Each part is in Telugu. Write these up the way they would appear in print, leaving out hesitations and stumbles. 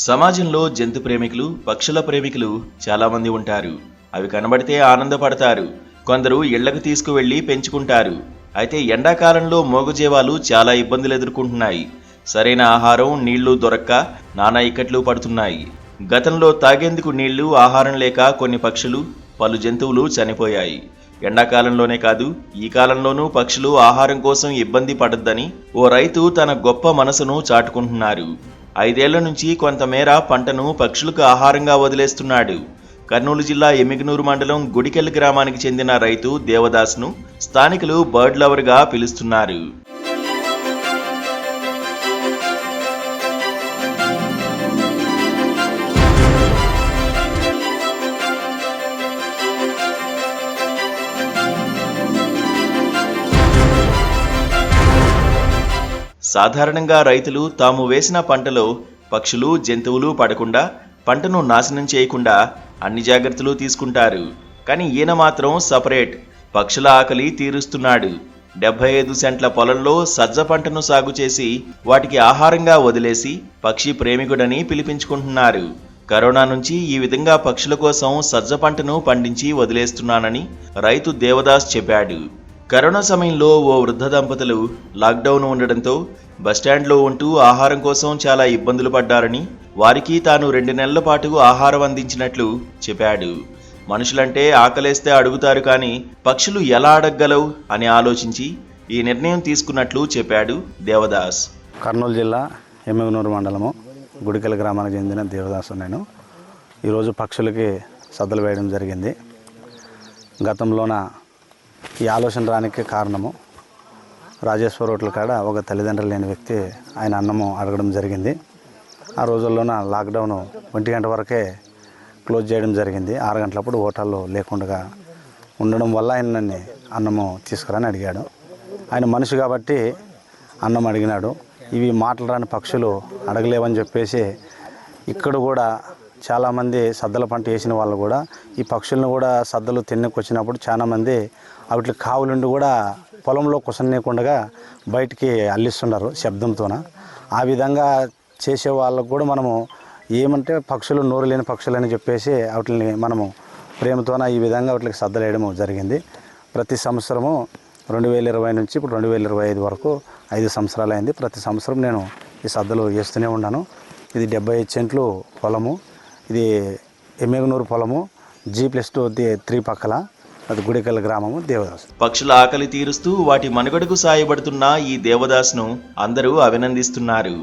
సమాజంలో జంతు ప్రేమికులు, పక్షుల ప్రేమికులు చాలా మంది ఉంటారు. అవి కనబడితే ఆనందపడతారు. కొందరు ఇళ్లకు తీసుకువెళ్లి పెంచుకుంటారు. అయితే ఎండాకాలంలో మూగజీవాలు చాలా ఇబ్బందులు ఎదుర్కొంటున్నాయి. సరైన ఆహారం, నీళ్లు దొరక్క నానా ఇక్కట్లు పడుతున్నాయి. గతంలో తాగేందుకు నీళ్లు, ఆహారం లేక కొన్ని పక్షులు, పలు జంతువులు చనిపోయాయి. ఎండాకాలంలోనే కాదు, ఈ కాలంలోనూ పక్షులు ఆహారం కోసం ఇబ్బంది పడొద్దని ఓ రైతు తన గొప్ప మనసును చాటుకుంటున్నారు. 5 ఏళ్ల నుంచి కొంతమేర పంటను పక్షులకు ఆహారంగా వదిలేస్తున్నాడు. కర్నూలు జిల్లా ఎమ్మిగనూరు మండలం గుడికెల్ గ్రామానికి చెందిన రైతు దేవదాస్ను స్థానికులు బర్డ్ లవర్గా పిలుస్తున్నారు. సాధారణంగా రైతులు తాము వేసిన పంటలో పక్షులు, జంతువులు పడకుండా పంటను నాశనం చేయకుండా అన్ని జాగ్రత్తలు తీసుకుంటారు. కానీ ఈయన మాత్రం సపరేట్, పక్షుల ఆకలి తీరుస్తున్నాడు. 75 సెంట్ల పొలంలో సజ్జ పంటను సాగు చేసి వాటికి ఆహారంగా వదిలేసి పక్షి ప్రేమికుడని పిలిపించుకుంటున్నారు. కరోనా నుంచి ఈ విధంగా పక్షుల కోసం సజ్జ పంటను పండించి వదిలేస్తున్నానని రైతు దేవదాస్ చెప్పాడు. కరోనా సమయంలో ఓ వృద్ధ దంపతులు లాక్డౌన్ ఉండడంతో బస్టాండ్లో ఉంటూ ఆహారం కోసం చాలా ఇబ్బందులు పడ్డారని, వారికి తాను 2 నెలల పాటు ఆహారం అందించినట్లు చెప్పాడు. మనుషులంటే ఆకలేస్తే అడుగుతారు, కానీ పక్షులు ఎలా అడగగలవు అని ఆలోచించి ఈ నిర్ణయం తీసుకున్నట్లు చెప్పాడు దేవదాస్. కర్నూలు జిల్లా ఎమ్మిగనూరు మండలము గుడికెల్ గ్రామానికి చెందిన దేవదాసు. నేను ఈరోజు పక్షులకి సద్దలు వేయడం జరిగింది. గతంలోన ఈ ఆలోచన రానికి కారణము, రాజేశ్వర హోటల్ కాడ ఒక తల్లిదండ్రులు లేని వ్యక్తి ఆయన అన్నము అడగడం జరిగింది. ఆ రోజుల్లోన లాక్డౌన్ 1 గంట వరకే క్లోజ్ చేయడం జరిగింది. 6 గంటలప్పుడు హోటల్లో లేకుండా ఉండడం వల్ల ఆయన నన్ను అన్నము తీసుకురాని అడిగాడు. ఆయన మనిషి కాబట్టి అన్నం అడిగినాడు. ఇవి మాట్లాడని పక్షులు అడగలేవని చెప్పేసి ఇక్కడ కూడా చాలామంది సద్దల పంట వేసిన వాళ్ళు కూడా ఈ పక్షులను కూడా సద్దలు తిన్నకొచ్చినప్పుడు చాలామంది వాటి కావులుండి కూడా పొలంలో కుసనీయకుండా బయటికి అల్లిస్తున్నారు శబ్దంతోన. ఆ విధంగా చేసే వాళ్ళకు కూడా మనము ఏమంటే పక్షులు నోరు లేని పక్షులని చెప్పేసి వాటిని మనము ప్రేమతోన ఈ విధంగా వాటికి సద్దలు వేయడం జరిగింది. ప్రతి సంవత్సరము 2020 నుంచి ఇప్పుడు 2025 వరకు 5 సంవత్సరాలు అయింది. ప్రతి సంవత్సరం నేను ఈ సద్దలు వేస్తూనే ఉన్నాను. ఇది 75 సెంట్లు పొలము. ఇది ఎమ్మిగనూరు పొలము, G+2 పక్కల. అది గుడికెల్ గ్రామము, దేవదాస్. పక్షుల ఆకలి తీరుస్తూ వాటి మనుగడకు సాయపడుతున్న ఈ దేవదాస్ను అందరూ అభినందిస్తున్నారు.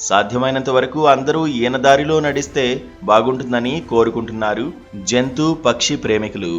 సాధ్యమైనంత వరకు అందరూ ఈయన దారిలో నడిస్తే బాగుంటుందని కోరుకుంటున్నారు జంతు, పక్షి ప్రేమికులు.